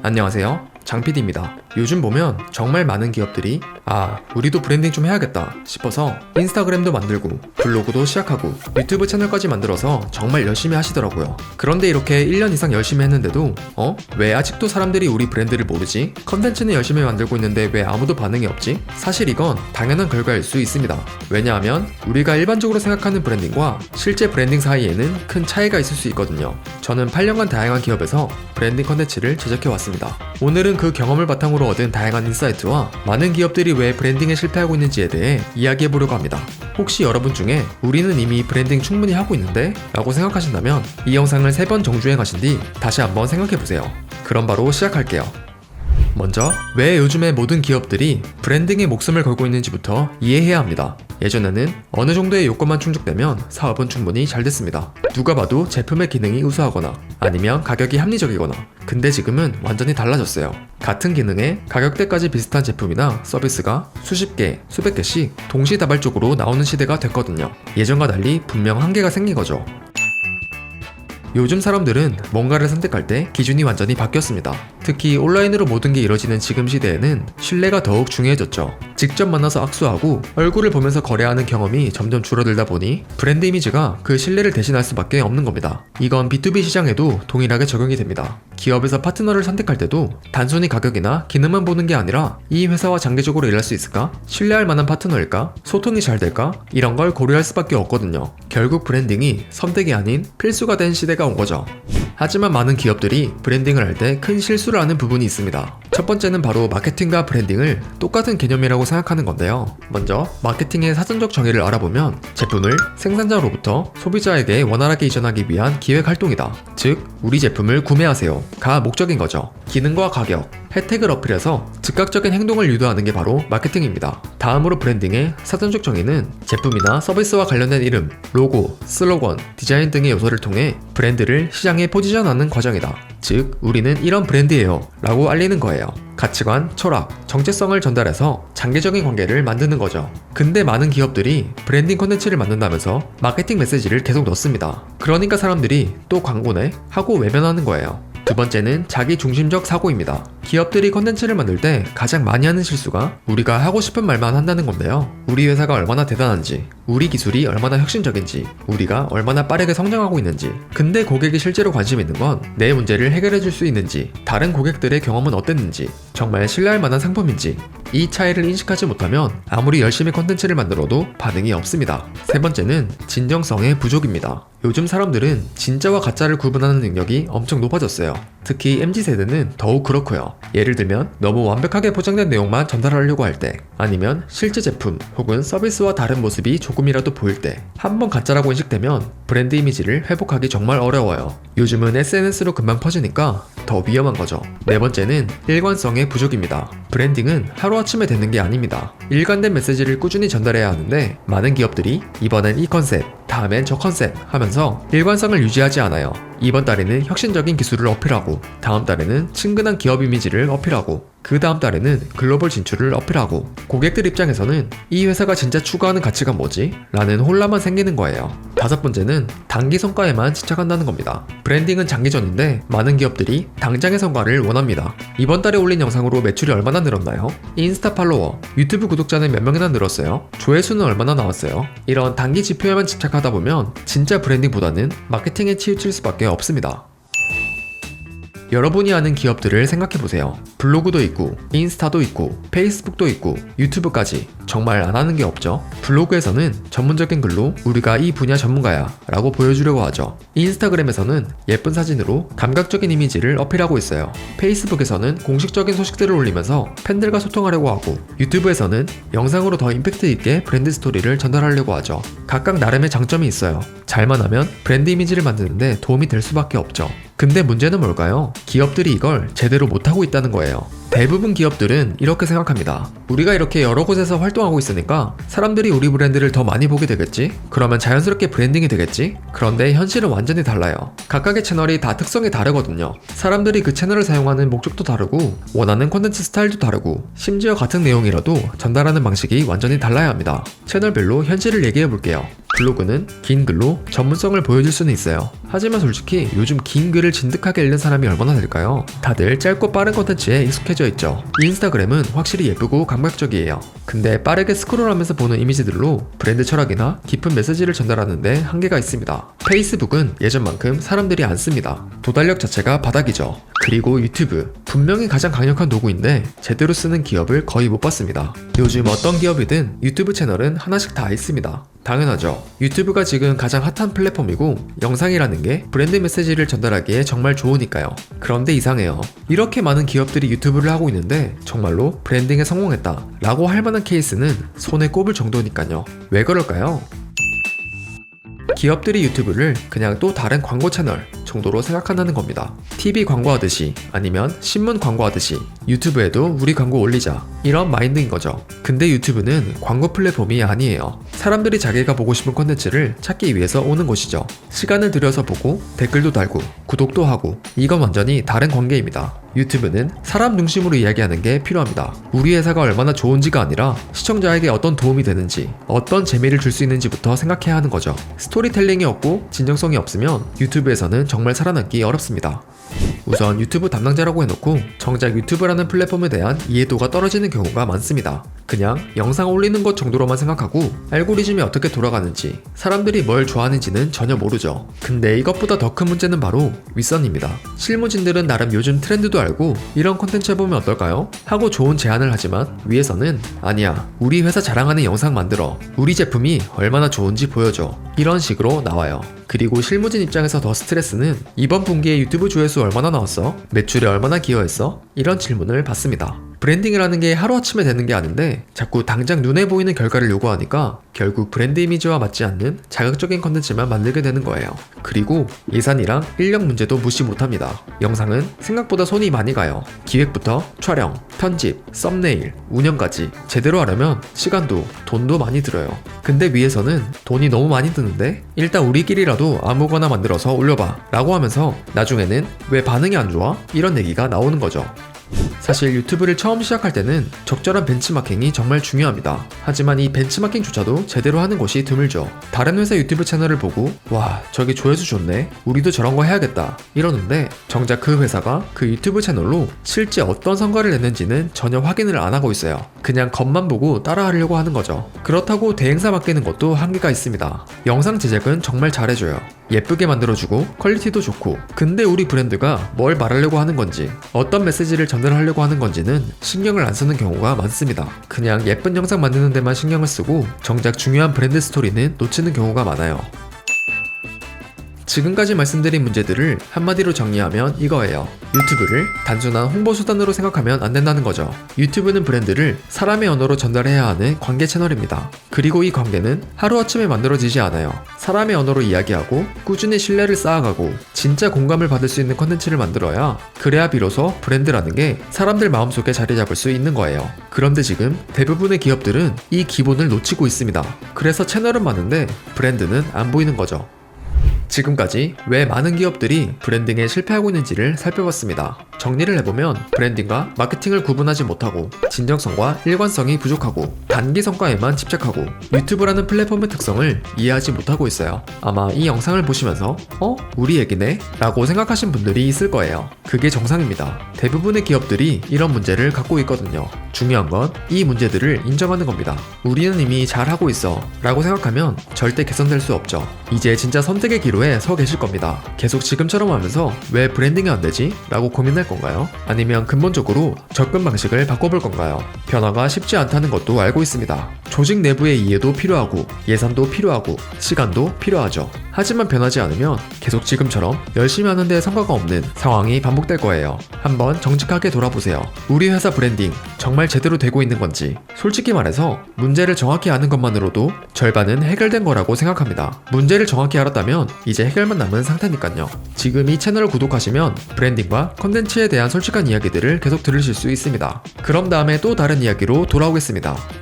안녕하세요, 장PD입니다. 요즘 보면 정말 많은 기업들이 우리도 브랜딩 좀 해야겠다 싶어서 인스타그램도 만들고 블로그도 시작하고 유튜브 채널까지 만들어서 정말 열심히 하시더라고요. 그런데 이렇게 1년 이상 열심히 했는데도 왜 아직도 사람들이 우리 브랜드를 모르지? 컨텐츠는 열심히 만들고 있는데 왜 아무도 반응이 없지? 사실 이건 당연한 결과일 수 있습니다. 왜냐하면 우리가 일반적으로 생각하는 브랜딩과 실제 브랜딩 사이에는 큰 차이가 있을 수 있거든요. 저는 8년간 다양한 기업에서 브랜딩 컨텐츠를 제작해왔습니다. 오늘은 그 경험을 바탕으로 얻은 다양한 인사이트와 많은 기업들이 왜 브랜딩에 실패하고 있는지에 대해 이야기해보려고 합니다. 혹시 여러분 중에 우리는 이미 브랜딩 충분히 하고 있는데? 라고 생각하신다면 이 영상을 3번 정주행하신 뒤 다시 한번 생각해보세요. 그럼 바로 시작할게요. 먼저 왜 요즘의 모든 기업들이 브랜딩에 목숨을 걸고 있는지부터 이해해야 합니다. 예전에는 어느 정도의 요건만 충족되면 사업은 충분히 잘 됐습니다. 누가 봐도 제품의 기능이 우수하거나 아니면 가격이 합리적이거나. 근데 지금은 완전히 달라졌어요. 같은 기능에 가격대까지 비슷한 제품이나 서비스가 수십 개, 수백 개씩 동시다발적으로 나오는 시대가 됐거든요. 예전과 달리 분명 한계가 생긴 거죠. 요즘 사람들은 뭔가를 선택할 때 기준이 완전히 바뀌었습니다. 특히 온라인으로 모든 게 이뤄지는 지금 시대에는 신뢰가 더욱 중요해졌죠. 직접 만나서 악수하고 얼굴을 보면서 거래하는 경험이 점점 줄어들다 보니 브랜드 이미지가 그 신뢰를 대신할 수밖에 없는 겁니다. 이건 B2B 시장에도 동일하게 적용이 됩니다. 기업에서 파트너를 선택할 때도 단순히 가격이나 기능만 보는 게 아니라 이 회사와 장기적으로 일할 수 있을까? 신뢰할 만한 파트너일까? 소통이 잘 될까? 이런 걸 고려할 수밖에 없거든요. 결국 브랜딩이 선택이 아닌 필수가 된 시대가 온 거죠. 하지만 많은 기업들이 브랜딩을 할 때 큰 실수를 하는 부분이 있습니다. 첫 번째는 바로 마케팅과 브랜딩을 똑같은 개념이라고 생각하는 건데요. 먼저 마케팅의 사전적 정의를 알아보면 제품을 생산자로부터 소비자에게 원활하게 이전하기 위한 기획 활동이다. 즉, 우리 제품을 구매하세요가 목적인 거죠. 기능과 가격, 혜택을 어필해서 즉각적인 행동을 유도하는 게 바로 마케팅입니다. 다음으로 브랜딩의 사전적 정의는 제품이나 서비스와 관련된 이름, 로고, 슬로건, 디자인 등의 요소를 통해 브랜드를 시장에 포지션하는 과정이다. 즉, 우리는 이런 브랜드예요 라고 알리는 거예요. 가치관, 철학, 정체성을 전달해서 장기적인 관계를 만드는 거죠. 근데 많은 기업들이 브랜딩 콘텐츠를 만든다면서 마케팅 메시지를 계속 넣습니다. 그러니까 사람들이 또 광고네? 하고 외면하는 거예요. 두 번째는 자기 중심적 사고입니다. 기업들이 컨텐츠를 만들 때 가장 많이 하는 실수가 우리가 하고 싶은 말만 한다는 건데요. 우리 회사가 얼마나 대단한지, 우리 기술이 얼마나 혁신적인지, 우리가 얼마나 빠르게 성장하고 있는지. 근데 고객이 실제로 관심 있는 건 내 문제를 해결해 줄 수 있는지, 다른 고객들의 경험은 어땠는지, 정말 신뢰할 만한 상품인지. 이 차이를 인식하지 못하면 아무리 열심히 컨텐츠를 만들어도 반응이 없습니다. 세 번째는 진정성의 부족입니다. 요즘 사람들은 진짜와 가짜를 구분하는 능력이 엄청 높아졌어요. 특히 MZ세대는 더욱 그렇고요. 예를 들면 너무 완벽하게 포장된 내용만 전달하려고 할 때, 아니면 실제 제품 혹은 서비스와 다른 모습이 조금이라도 보일 때, 한번 가짜라고 인식되면 브랜드 이미지를 회복하기 정말 어려워요. 요즘은 SNS로 금방 퍼지니까 더 위험한 거죠. 네 번째는 일관성의 부족입니다. 브랜딩은 하루아침에 되는 게 아닙니다. 일관된 메시지를 꾸준히 전달해야 하는데 많은 기업들이 이번엔 이 컨셉, 다음엔 저 컨셉 하면서 일관성을 유지하지 않아요. 이번 달에는 혁신적인 기술을 어필하고, 다음 달에는 친근한 기업 이미지를 어필하고, 그 다음 달에는 글로벌 진출을 어필하고, 고객들 입장에서는 이 회사가 진짜 추구하는 가치가 뭐지? 라는 혼란만 생기는 거예요. 다섯 번째는 단기 성과에만 집착한다는 겁니다. 브랜딩은 장기전인데 많은 기업들이 당장의 성과를 원합니다. 이번 달에 올린 영상으로 매출이 얼마나 늘었나요? 인스타 팔로워, 유튜브 구독자는 몇 명이나 늘었어요? 조회수는 얼마나 나왔어요? 이런 단기 지표에만 집착하다 보면 진짜 브랜딩보다는 마케팅에 치우칠 수밖에 없습니다. 여러분이 아는 기업들을 생각해보세요. 블로그도 있고, 인스타도 있고, 페이스북도 있고, 유튜브까지. 정말 안 하는 게 없죠. 블로그에서는 전문적인 글로 우리가 이 분야 전문가야 라고 보여주려고 하죠. 인스타그램에서는 예쁜 사진으로 감각적인 이미지를 어필하고 있어요. 페이스북에서는 공식적인 소식들을 올리면서 팬들과 소통하려고 하고, 유튜브에서는 영상으로 더 임팩트 있게 브랜드 스토리를 전달하려고 하죠. 각각 나름의 장점이 있어요. 잘만 하면 브랜드 이미지를 만드는데 도움이 될 수밖에 없죠. 근데 문제는 뭘까요? 기업들이 이걸 제대로 못하고 있다는 거예요. 대부분 기업들은 이렇게 생각합니다. 우리가 이렇게 여러 곳에서 활동하고 있으니까 사람들이 우리 브랜드를 더 많이 보게 되겠지? 그러면 자연스럽게 브랜딩이 되겠지? 그런데 현실은 완전히 달라요. 각각의 채널이 다 특성이 다르거든요. 사람들이 그 채널을 사용하는 목적도 다르고, 원하는 콘텐츠 스타일도 다르고, 심지어 같은 내용이라도 전달하는 방식이 완전히 달라야 합니다. 채널별로 현실을 얘기해 볼게요. 블로그는 긴 글로 전문성을 보여줄 수는 있어요. 하지만 솔직히 요즘 긴 글을 진득하게 읽는 사람이 얼마나 될까요? 다들 짧고 빠른 콘텐츠에 익숙해져 있죠. 인스타그램은 확실히 예쁘고 감각적이에요. 근데 빠르게 스크롤하면서 보는 이미지들로 브랜드 철학이나 깊은 메시지를 전달하는데 한계가 있습니다. 페이스북은 예전만큼 사람들이 안 씁니다. 도달력 자체가 바닥이죠. 그리고 유튜브, 분명히 가장 강력한 도구인데 제대로 쓰는 기업을 거의 못 봤습니다. 요즘 어떤 기업이든 유튜브 채널은 하나씩 다 있습니다. 당연하죠. 유튜브가 지금 가장 핫한 플랫폼이고 영상이라는 게 브랜드 메시지를 전달하기에 정말 좋으니까요. 그런데 이상해요. 이렇게 많은 기업들이 유튜브를 하고 있는데 정말로 브랜딩에 성공했다 라고 할 만한 케이스는 손에 꼽을 정도니까요. 왜 그럴까요? 기업들이 유튜브를 그냥 또 다른 광고 채널 정도로 생각한다는 겁니다. TV 광고하듯이 아니면 신문 광고하듯이 유튜브에도 우리 광고 올리자 이런 마인드인 거죠. 근데 유튜브는 광고 플랫폼이 아니에요. 사람들이 자기가 보고 싶은 콘텐츠를 찾기 위해서 오는 곳이죠. 시간을 들여서 보고 댓글도 달고 구독도 하고 이건 완전히 다른 관계입니다. 유튜브는 사람 중심으로 이야기하는 게 필요합니다. 우리 회사가 얼마나 좋은지가 아니라 시청자에게 어떤 도움이 되는지, 어떤 재미를 줄 수 있는지부터 생각해야 하는 거죠. 스토리텔링이 없고 진정성이 없으면 유튜브에서는 정말 살아남기 어렵습니다. 우선 유튜브 담당자라고 해놓고 정작 유튜브라는 플랫폼에 대한 이해도가 떨어지는 경우가 많습니다. 그냥 영상 올리는 것 정도로만 생각하고 알고리즘이 어떻게 돌아가는지, 사람들이 뭘 좋아하는지는 전혀 모르죠. 근데 이것보다 더 큰 문제는 바로 윗선입니다. 실무진들은 나름 요즘 트렌드도 알고 이런 콘텐츠 해보면 어떨까요? 하고 좋은 제안을 하지만 위에서는 아니야, 우리 회사 자랑하는 영상 만들어, 우리 제품이 얼마나 좋은지 보여줘, 이런 식으로 나와요. 그리고 실무진 입장에서 더 스트레스는 이번 분기에 유튜브 조회수 얼마나 나왔어? 매출에 얼마나 기여했어? 이런 질문을 받습니다. 브랜딩이라는 게 하루아침에 되는 게 아닌데 자꾸 당장 눈에 보이는 결과를 요구하니까 결국 브랜드 이미지와 맞지 않는 자극적인 컨텐츠만 만들게 되는 거예요. 그리고 예산이랑 인력 문제도 무시 못합니다. 영상은 생각보다 손이 많이 가요. 기획부터 촬영, 편집, 썸네일, 운영까지 제대로 하려면 시간도 돈도 많이 들어요. 근데 위에서는 돈이 너무 많이 드는데 일단 우리끼리라도 아무거나 만들어서 올려봐 라고 하면서 나중에는 왜 반응이 안 좋아? 이런 얘기가 나오는 거죠. 사실 유튜브를 처음 시작할 때는 적절한 벤치마킹이 정말 중요합니다. 하지만 이 벤치마킹조차도 제대로 하는 곳이 드물죠. 다른 회사 유튜브 채널을 보고 와, 저기 조회수 좋네, 우리도 저런 거 해야겠다 이러는데 정작 그 회사가 그 유튜브 채널로 실제 어떤 성과를 냈는지는 전혀 확인을 안 하고 있어요. 그냥 겉만 보고 따라하려고 하는 거죠. 그렇다고 대행사 맡기는 것도 한계가 있습니다. 영상 제작은 정말 잘해줘요. 예쁘게 만들어주고 퀄리티도 좋고, 근데 우리 브랜드가 뭘 말하려고 하는 건지, 어떤 메시지를 전달하려고 하는 건지는 신경을 안 쓰는 경우가 많습니다. 그냥 예쁜 영상 만드는 데만 신경을 쓰고 정작 중요한 브랜드 스토리는 놓치는 경우가 많아요. 지금까지 말씀드린 문제들을 한마디로 정리하면 이거예요. 유튜브를 단순한 홍보 수단으로 생각하면 안 된다는 거죠. 유튜브는 브랜드를 사람의 언어로 전달해야 하는 관계 채널입니다. 그리고 이 관계는 하루아침에 만들어지지 않아요. 사람의 언어로 이야기하고 꾸준히 신뢰를 쌓아가고 진짜 공감을 받을 수 있는 컨텐츠를 만들어야, 그래야 비로소 브랜드라는 게 사람들 마음속에 자리 잡을 수 있는 거예요. 그런데 지금 대부분의 기업들은 이 기본을 놓치고 있습니다. 그래서 채널은 많은데 브랜드는 안 보이는 거죠. 지금까지 왜 많은 기업들이 브랜딩에 실패하고 있는지를 살펴봤습니다. 정리를 해보면 브랜딩과 마케팅을 구분하지 못하고 진정성과 일관성이 부족하고 단기 성과에만 집착하고 유튜브라는 플랫폼의 특성을 이해하지 못하고 있어요. 아마 이 영상을 보시면서 우리 얘기네? 라고 생각하신 분들이 있을 거예요. 그게 정상입니다. 대부분의 기업들이 이런 문제를 갖고 있거든요. 중요한 건 이 문제들을 인정하는 겁니다. 우리는 이미 잘하고 있어 라고 생각하면 절대 개선될 수 없죠. 이제 진짜 선택의 기로에 서 계실 겁니다. 계속 지금처럼 하면서 왜 브랜딩이 안 되지? 라고 고민할 건가요? 아니면 근본적으로 접근 방식을 바꿔볼 건가요? 변화가 쉽지 않다는 것도 알고 있습니다. 조직 내부의 이해도 필요하고 예산도 필요하고 시간도 필요하죠. 하지만 변하지 않으면 계속 지금처럼 열심히 하는데 성과가 없는 상황이 반복될 거예요. 한번 정직하게 돌아보세요. 우리 회사 브랜딩 정말 제대로 되고 있는 건지. 솔직히 말해서 문제를 정확히 아는 것만으로도 절반은 해결된 거라고 생각합니다. 문제를 정확히 알았다면 이제 해결만 남은 상태니까요. 지금 이 채널을 구독하시면 브랜딩과 컨텐츠에 대한 솔직한 이야기들을 계속 들으실 수 있습니다. 그럼 다음에 또 다른 이야기로 돌아오겠습니다.